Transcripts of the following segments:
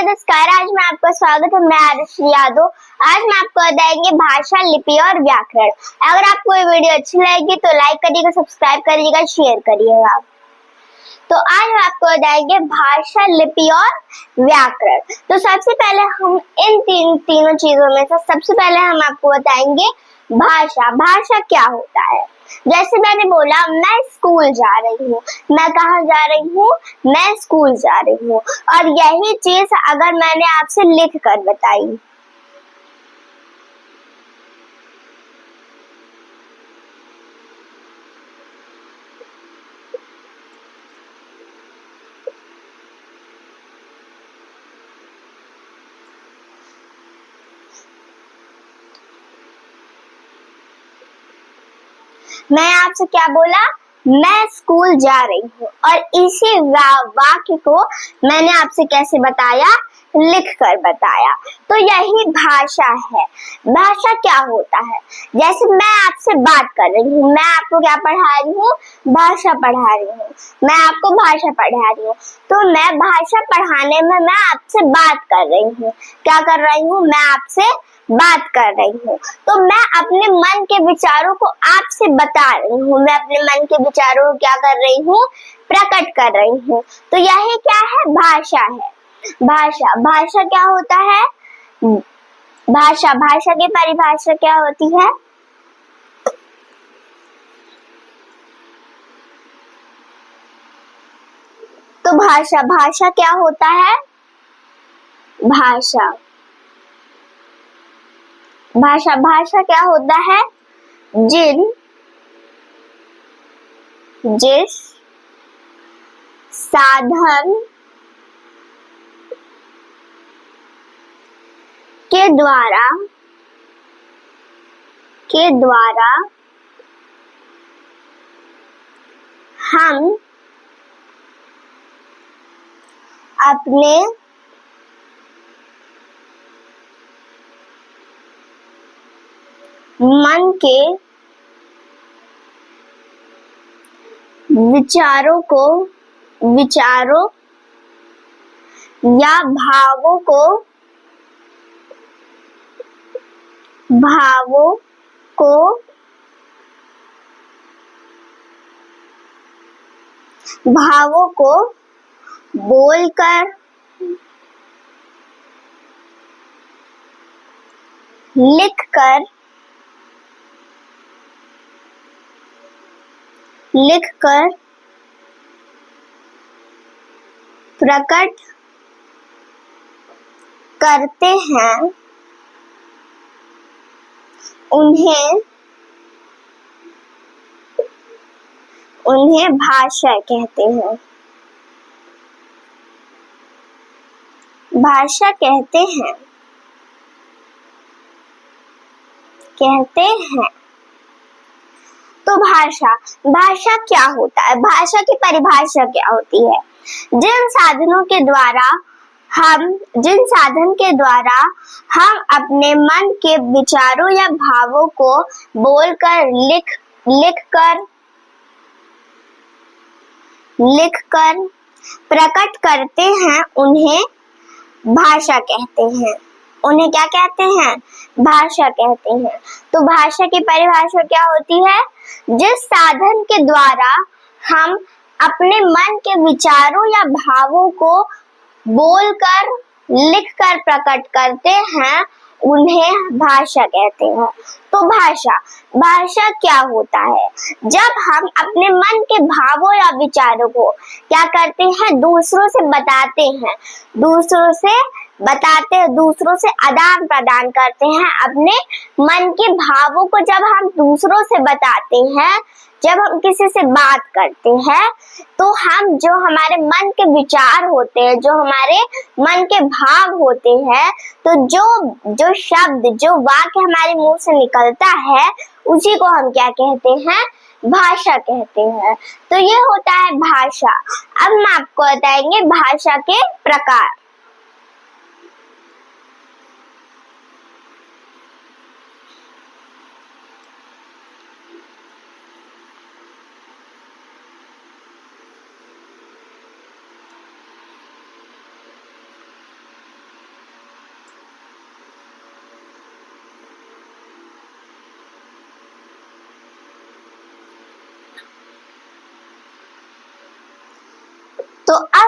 नमस्कार। आज मैं आपका स्वागत है। मैं आरुषि यादव। आज मैं आपको बताएंगे भाषा, लिपि और व्याकरण। अगर आपको ये वीडियो अच्छी लगेगी तो लाइक करिएगा, सब्सक्राइब करिएगा, शेयर करिएगा। तो आज हम आपको बताएंगे भाषा, लिपि और व्याकरण। तो सबसे पहले हम इन तीनों चीजों में से सबसे पहले हम आपको बताएंगे भाषा। भाषा क्या होता है? जैसे मैंने बोला, मैं स्कूल जा रही हूँ। मैं कहाँ जा रही हूँ? मैं स्कूल जा रही हूँ। और यही चीज अगर मैंने आपसे लिख कर बताई, मैं आपसे क्या बोला? मैं स्कूल जा रही हूँ। और इसी वाक्य को मैंने आपसे कैसे बताया? लिख कर बताया। तो यही भाषा है। भाषा क्या होता है? जैसे मैं आपसे बात कर रही हूँ, मैं आपको क्या पढ़ा रही हूँ? भाषा पढ़ा रही हूँ। मैं आपको भाषा पढ़ा रही हूँ। तो मैं भाषा पढ़ाने में मैं आपसे बात कर रही हूँ। क्या कर रही हूँ? मैं आपसे बात कर रही हूँ। तो मैं अपने मन के विचारों को आपसे बता रही हूँ। मैं अपने मन के विचारों को क्या कर रही हूँ? प्रकट कर रही हूँ। तो यही क्या है? भाषा है। भाषा, भाषा क्या होता है? भाषा, भाषा की परिभाषा क्या होती है? तो भाषा, भाषा क्या होता है? भाषा, भाषा, भाषा क्या होता है? जिस साधन के द्वारा हम अपने मन के विचारों या भावों को बोलकर, लिखकर प्रकट करते हैं, उन्हें भाषा कहते हैं। भाषा कहते हैं। तो भाषा, भाषा क्या होता है? भाषा की परिभाषा क्या होती है? जिन साधन के द्वारा हम अपने मन के विचारों या भावों को बोलकर, लिखकर प्रकट करते हैं, उन्हें भाषा कहते हैं। उन्हें क्या कहते हैं? भाषा कहते हैं। तो भाषा की परिभाषा क्या होती है? जिस साधन के द्वारा हम अपने मन के विचारों या भावों को बोलकर, लिखकर प्रकट करते हैं, उन्हें भाषा कहते हैं। तो भाषा, भाषा क्या होता है? जब हम अपने मन के भावों या विचारों को क्या करते हैं? दूसरों से आदान प्रदान करते हैं। अपने मन के भावों को जब हम दूसरों से बताते हैं, जब हम किसी से बात करते हैं, तो हम जो हमारे मन के विचार होते हैं, जो हमारे मन के भाव होते हैं, तो जो शब्द, जो वाक्य हमारे मुंह से निकलता है, उसी को हम क्या कहते हैं? भाषा कहते हैं। तो ये होता है भाषा। अब हम आपको बताएंगे भाषा के प्रकार।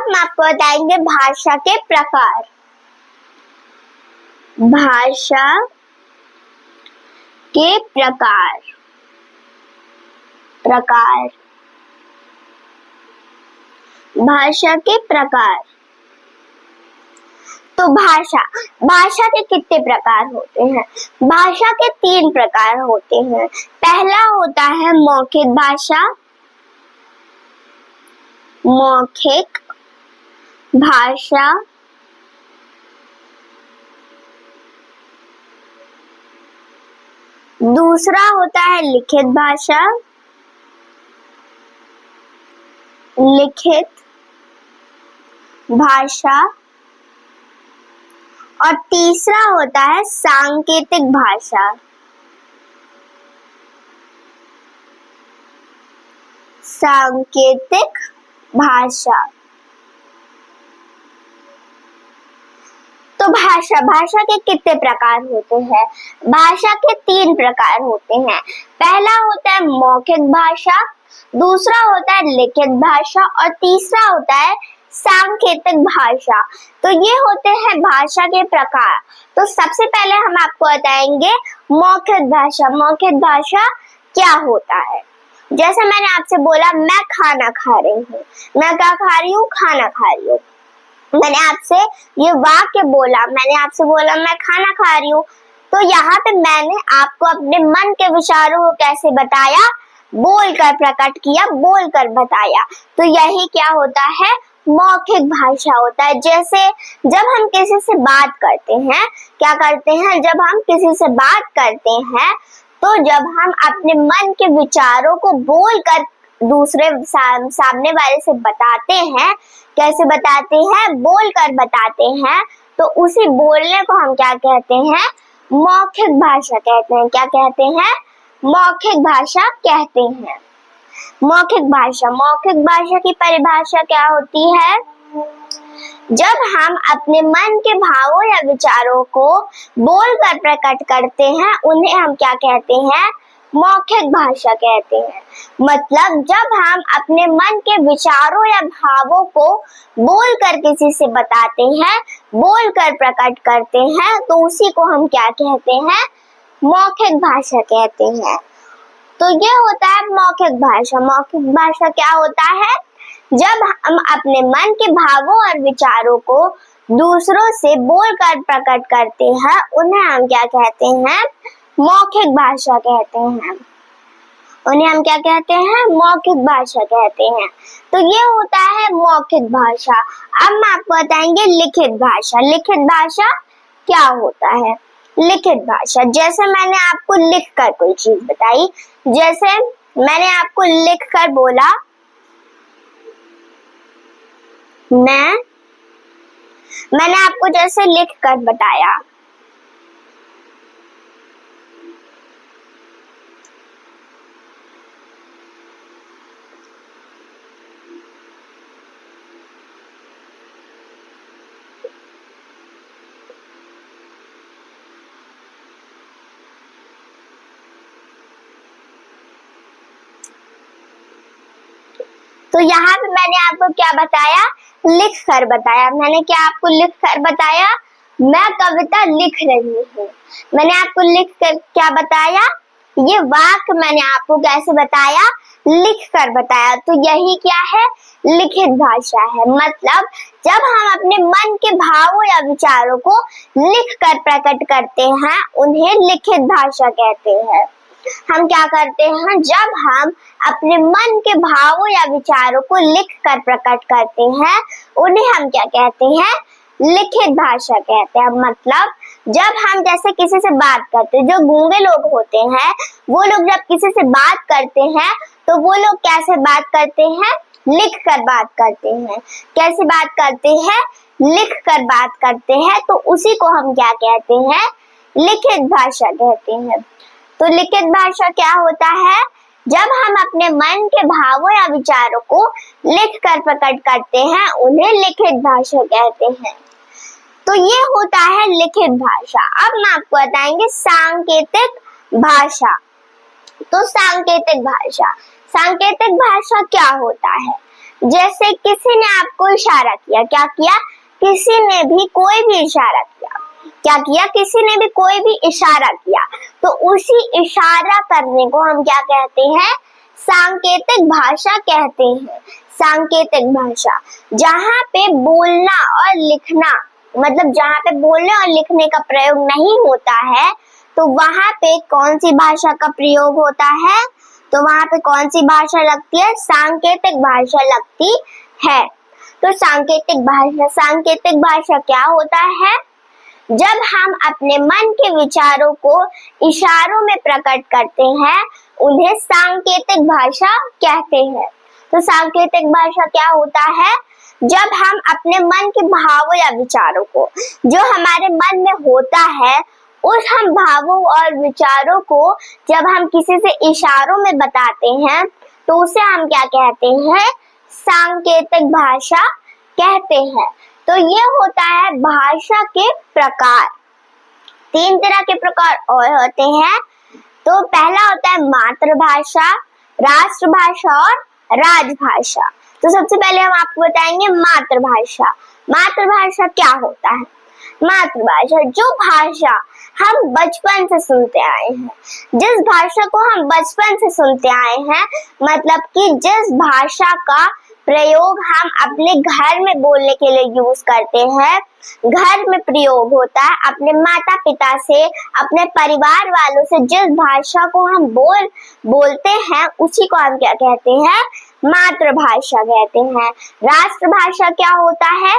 हम आपको बताएंगे भाषा के प्रकार। भाषा के प्रकार। भाषा के प्रकार। तो भाषा के कितने प्रकार होते हैं? भाषा के 3 प्रकार होते हैं। पहला होता है मौखिक भाषा। मौखिक भाषा। दूसरा होता है लिखित भाषा। लिखित भाषा। और तीसरा होता है सांकेतिक भाषा। सांकेतिक भाषा। तो भाषा के कितने प्रकार होते हैं? भाषा के 3 प्रकार होते हैं। पहला होता है मौखिक भाषा, दूसरा होता है लिखित भाषा और तीसरा होता है सांकेतिक भाषा। तो ये होते हैं भाषा के प्रकार। तो सबसे पहले हम आपको बताएंगे मौखिक भाषा। मौखिक भाषा क्या होता है? जैसे मैंने आपसे बोला मैं खाना खा रही हूँ। मैं क्या खा रही हूँ? खाना खा रही हूँ। मैंने आपसे ये वाक्य बोला, मैंने आपसे बोला मैं खाना खा रही हूँ। तो यहाँ पे मैंने आपको अपने मन के विचारों को कैसे बताया? बोलकर प्रकट किया, बोलकर बताया। तो यही क्या होता है? मौखिक भाषा होता है। जैसे जब हम किसी से बात करते हैं, क्या करते हैं? जब हम किसी से बात करते हैं तो जब हम अपने मन के विचारों को बोलकर दूसरे सामने वाले से बताते हैं, कैसे बताते हैं? बोलकर बताते हैं। तो उसी बोलने को हम क्या कहते हैं? मौखिक भाषा कहते हैं। क्या कहते हैं? मौखिक भाषा कहते हैं। मौखिक भाषा की परिभाषा क्या होती है? जब हम अपने मन के भावों या विचारों को बोलकर प्रकट करते हैं, उन्हें हम क्या कहते हैं? मौखिक भाषा कहते हैं। मतलब जब हम अपने मन के विचारों या भावों को बोलकर किसी से बताते हैं, बोलकर प्रकट करते हैं, तो उसी को हम क्या कहते हैं? मौखिक भाषा कहते हैं। तो ये होता है मौखिक भाषा। मौखिक भाषा क्या होता है? जब हम अपने मन के भावों और विचारों को दूसरों से बोलकर प्रकट करते हैं, उन्हें हम क्या कहते हैं? मौखिक भाषा कहते हैं। उन्हें हम क्या कहते हैं? मौखिक भाषा कहते हैं। तो ये होता है मौखिक भाषा। अब हम आपको बताएंगे लिखित भाषा। लिखित भाषा क्या होता है? लिखित भाषा, जैसे मैंने आपको लिखकर कोई चीज बताई, जैसे मैंने आपको लिखकर बोला मैंने आपको जैसे लिखकर बताया। तो यहाँ पे मैंने आपको क्या बताया? लिख कर बताया। मैंने क्या आपको लिख कर बताया? मैं कविता लिख रही हूँ। मैंने आपको लिख कर क्या बताया? ये वाक्य मैंने आपको कैसे बताया? लिख कर बताया। तो यही क्या है? लिखित भाषा है। मतलब जब हम अपने मन के भावों या विचारों को लिख कर प्रकट करते हैं, उन्हें लिखित भाषा कहते हैं। हम क्या करते हैं? जब हम अपने मन के भावों या विचारों को लिख कर प्रकट करते हैं, उन्हें हम क्या कहते हैं? लिखित भाषा कहते हैं। मतलब जब हम जैसे किसी से बात करते हैं, जो गूंगे लोग होते हैं, वो लोग जब किसी से बात करते हैं तो वो लोग कैसे बात करते हैं? लिख कर बात करते हैं। कैसे बात करते हैं? लिख कर बात करते हैं। तो उसी को हम क्या कहते हैं? लिखित भाषा कहते हैं। तो लिखित भाषा क्या होता है? जब हम अपने मन के भावों या विचारों को लिख कर प्रकट करते हैं, उन्हें लिखित भाषा कहते हैं। तो ये होता है लिखित भाषा। अब हम आपको बताएंगे सांकेतिक भाषा। तो सांकेतिक भाषा क्या होता है? जैसे किसी ने आपको इशारा किया, क्या किया, किसी ने भी कोई भी इशारा किया, क्या किया, किसी ने भी कोई भी इशारा किया, तो उसी इशारा करने को हम क्या कहते हैं, सांकेतिक भाषा कहते हैं। सांकेतिक भाषा, जहाँ पे बोलना और लिखना, मतलब जहाँ पे बोलने और लिखने का प्रयोग नहीं होता है, तो वहां पे कौन सी भाषा का प्रयोग होता है, तो वहां पे कौन सी भाषा लगती है, सांकेतिक भाषा लगती है। तो सांकेतिक भाषा क्या होता है, जब हम अपने मन के विचारों को इशारों में प्रकट करते हैं, उन्हें सांकेतिक भाषा कहते हैं। तो सांकेतिक भाषा क्या होता है, जब हम अपने मन के भावों या विचारों को, जो हमारे मन में होता है, उस हम भावों और विचारों को जब हम किसी से इशारों में बताते हैं, तो उसे हम क्या कहते हैं, सांकेतिक भाषा कहते हैं। तो ये होता है भाषा के प्रकार। 3 तरह के प्रकार और होते हैं। तो पहला होता है मातृभाषा, राष्ट्रभाषा और राजभाषा। तो सबसे पहले हम आपको बताएंगे मातृभाषा। मातृभाषा क्या होता है, मातृभाषा जो भाषा हम बचपन से सुनते आए हैं, जिस भाषा को हम बचपन से सुनते आए हैं, मतलब कि जिस भाषा का प्रयोग हम अपने घर में बोलने के लिए यूज करते हैं, घर में प्रयोग होता है, अपने माता पिता से, अपने परिवार वालों से जिस भाषा को हम बोलते हैं, उसी को हम क्या कहते हैं, मातृभाषा कहते हैं। राष्ट्रभाषा क्या होता है,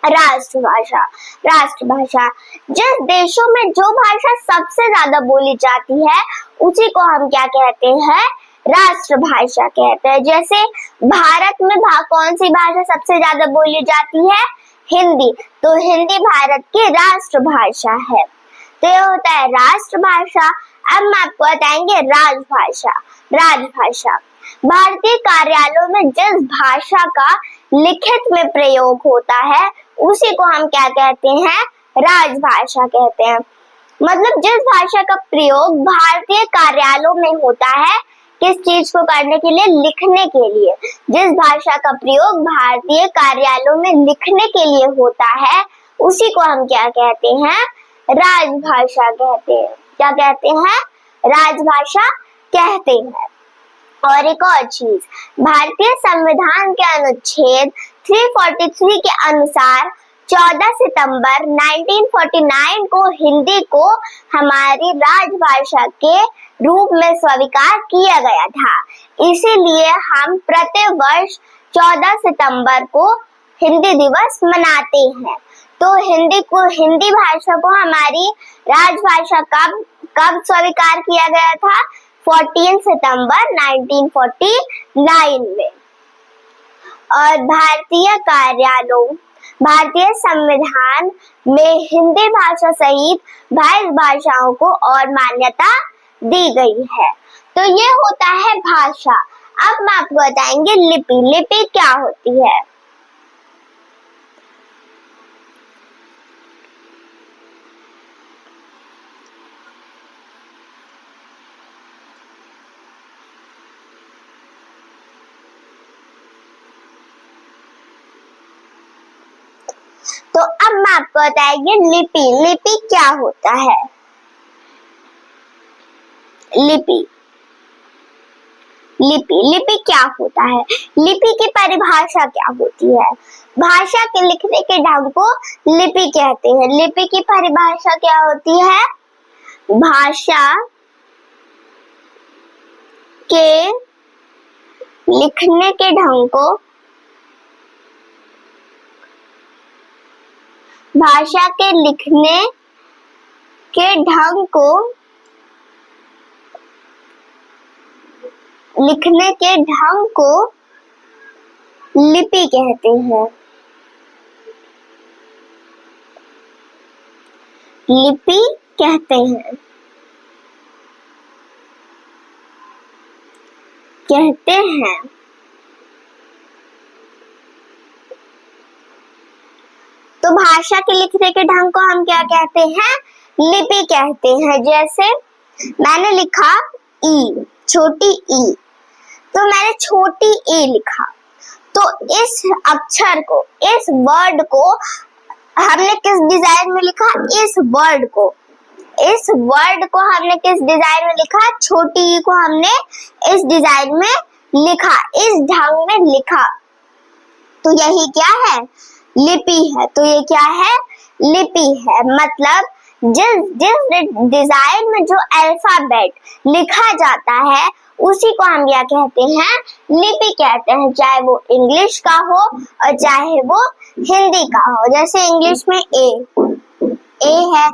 राष्ट्रभाषा। राष्ट्रभाषा जिस देशों में जो भाषा सबसे ज्यादा बोली जाती है, उसी को हम क्या कहते हैं, राष्ट्रभाषा कहते हैं। जैसे भारत में कौन सी भाषा सबसे ज्यादा बोली जाती है, हिंदी। तो हिंदी भारत की राष्ट्रभाषा है। तो ये होता है राष्ट्रभाषा। अब हम आपको बताएंगे राजभाषा। राजभाषा भारतीय कार्यालयों में जिस भाषा का लिखित में प्रयोग होता है, उसी को हम क्या कहते हैं, राजभाषा कहते हैं। मतलब जिस भाषा का प्रयोग भारतीय कार्यालयों में होता है, किस चीज को करने के लिए, लिखने के लिए, जिस भाषा का प्रयोग भारतीय कार्यालयों में लिखने के लिए होता है, उसी को हम क्या कहते हैं, राजभाषा कहते हैं। क्या कहते हैं, राजभाषा कहते हैं। और एक और चीज, भारतीय संविधान के अनुच्छेद 343 के अनुसार 14 सितंबर 1949 को हिंदी को हमारी राजभाषा के रूप में स्वीकार किया गया था। इसीलिए हम प्रति वर्ष 14 सितंबर को हिंदी दिवस मनाते हैं। तो हिंदी भाषा को हमारी राजभाषा कब स्वीकार किया गया था, 14 सितंबर 1949 में। और भारतीय संविधान में हिंदी भाषा सहित 22 भाषाओं को और मान्यता दी गई है। तो ये होता है भाषा। अब हम आपको बताएंगे लिपि। लिपि क्या होती है, तो अब मैं आपको बताएंगे लिपि। लिपि क्या होता है, लिपि क्या होता है, लिपि की परिभाषा क्या होती है। भाषा के लिखने के ढंग को लिपि कहते हैं। लिपि की परिभाषा क्या होती है, भाषा के लिखने के ढंग को, भाषा के लिखने के ढंग को, लिखने के ढंग को लिपि कहते हैं। लिपि कहते हैं, तो भाषा के लिखने के ढंग को हम क्या कहते हैं, लिपि कहते हैं। जैसे मैंने लिखा ई, छोटी ई, तो मैंने छोटी ई लिखा, तो इस अक्षर को, इस वर्ड को हमने किस डिजाइन में लिखा? इस वर्ड को हमने किस डिजाइन में लिखा? छोटी ई को हमने इस डिजाइन में लिखा, इस ढंग में लिखा। तो यही क्या है? लिपि है। तो ये क्या है? लिपि है। मतलब जिस डिजाइन में जो अल्फाबेट लिखा जाता है उसी को हम क्या कहते हैं? लिपि कहते हैं, चाहे वो इंग्लिश का हो और चाहे वो हिंदी का हो। जैसे इंग्लिश में ए है,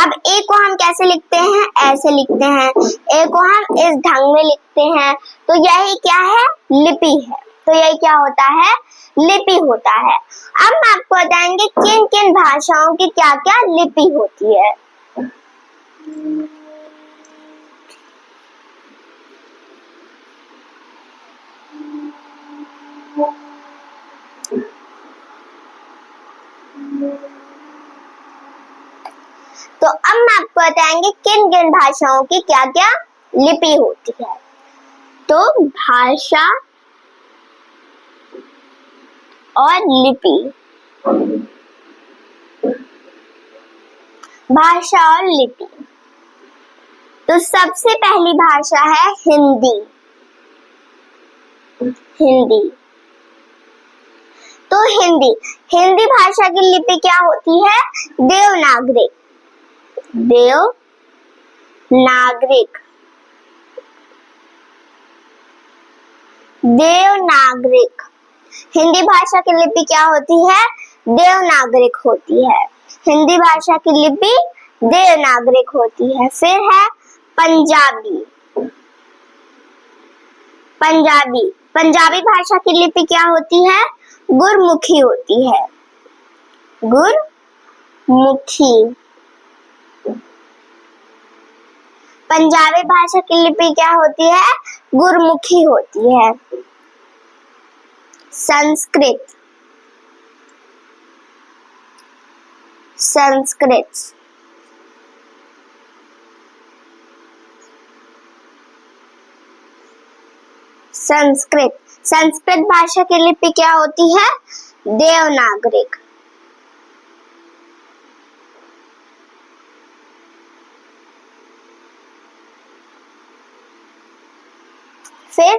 अब ए को हम कैसे लिखते हैं? ऐसे लिखते हैं। ए को हम इस ढंग में लिखते हैं। तो यही क्या है? लिपि है। तो यही क्या होता है? लिपि होता है। अब हम आपको बताएंगे किन किन भाषाओं की क्या क्या लिपि होती है। तो अब हम आपको बताएंगे किन किन भाषाओं की क्या क्या लिपि होती है। तो भाषा और लिपि, भाषा और लिपि। तो सबसे पहली भाषा है हिंदी। तो हिंदी भाषा की लिपि क्या होती है? देवनागरिक। हिंदी भाषा की लिपि क्या होती है? देवनागरिक होती है। हिंदी भाषा की लिपि देवनागरिक होती है। फिर है पंजाबी भाषा की लिपि क्या होती है? गुरमुखी होती है। पंजाबी भाषा की लिपि क्या होती है? गुरमुखी होती है। संस्कृत भाषा की लिपि क्या होती है? देवनागरिक। फिर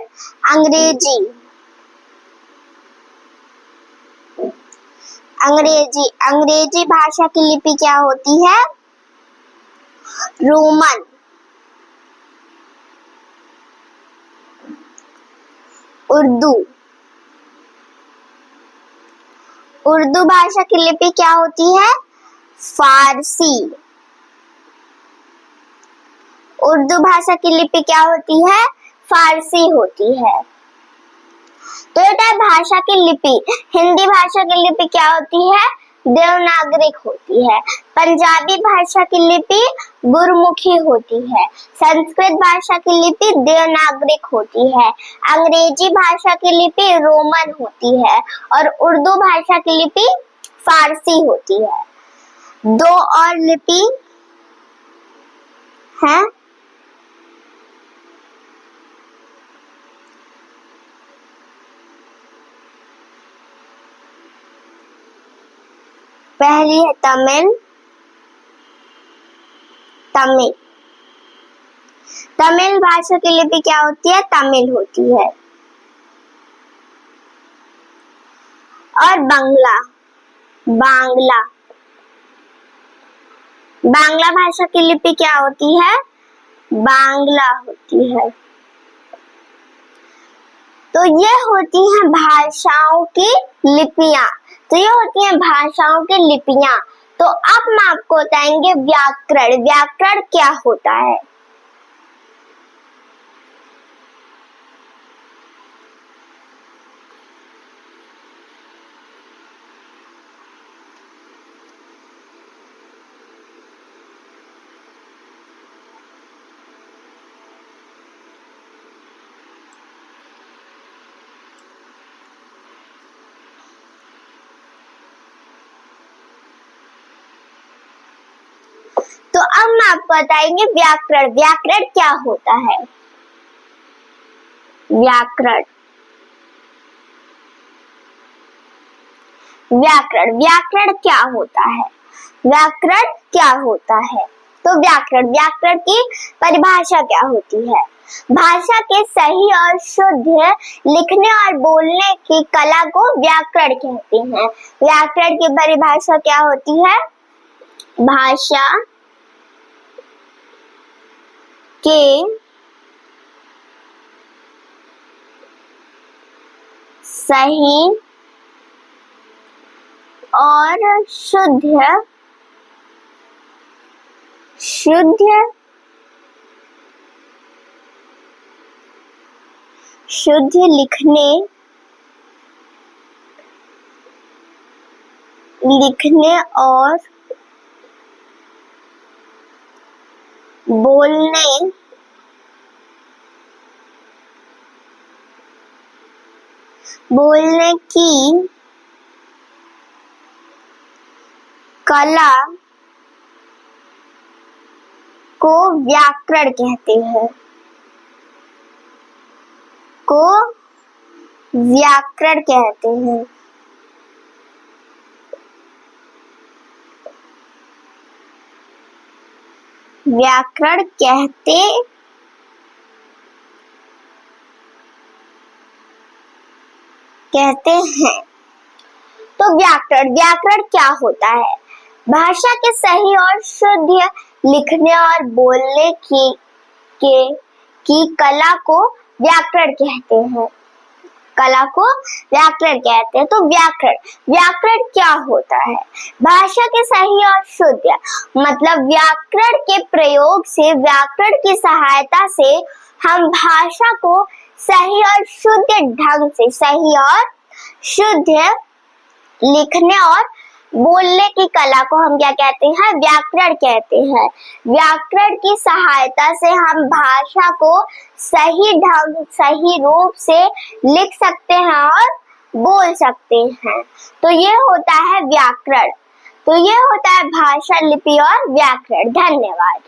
अंग्रेजी भाषा की लिपि क्या होती है? रोमन। उर्दू भाषा की लिपि क्या होती है? फारसी। उर्दू भाषा की लिपि क्या होती है? फारसी होती है। तो ये है भाषा की लिपि। हिंदी भाषा की लिपि क्या होती है? देवनागरिक होती है। पंजाबी भाषा की लिपि गुरमुखी होती है। संस्कृत भाषा की लिपि देवनागरिक होती है। अंग्रेजी भाषा की लिपि रोमन होती है और उर्दू भाषा की लिपि फारसी होती है। दो और लिपि है, पहली है तमिल भाषा की लिपि क्या होती है? तमिल होती है। और बांग्ला भाषा की लिपि क्या होती है? बांग्ला होती है। तो ये होती हैं भाषाओं की लिपियां। तो अब हम आपको बताएंगे व्याकरण क्या होता है। तो अब हम आपको बताएंगे व्याकरण क्या होता है। व्याकरण। व्याकरण क्या होता है? व्याकरण क्या होता है? तो व्याकरण की परिभाषा क्या होती है? भाषा के सही और शुद्ध लिखने और बोलने की कला को व्याकरण कहते हैं। व्याकरण की परिभाषा क्या होती है? भाषा के सही और शुद्ध लिखने और बोलने की कला को व्याकरण कहते हैं। व्याकरण कहते हैं। तो व्याकरण क्या होता है? भाषा के सही और शुद्ध लिखने और बोलने की कला को व्याकरण कहते हैं। तो व्याकरण क्या होता है? भाषा के सही और शुद्ध मतलब व्याकरण के प्रयोग से, व्याकरण की सहायता से हम भाषा को सही और शुद्ध लिखने और बोलने की कला को हम क्या कहते हैं? व्याकरण कहते हैं। व्याकरण की सहायता से हम भाषा को सही रूप से लिख सकते हैं और बोल सकते हैं। तो ये होता है व्याकरण। तो ये होता है भाषा, लिपि और व्याकरण। धन्यवाद।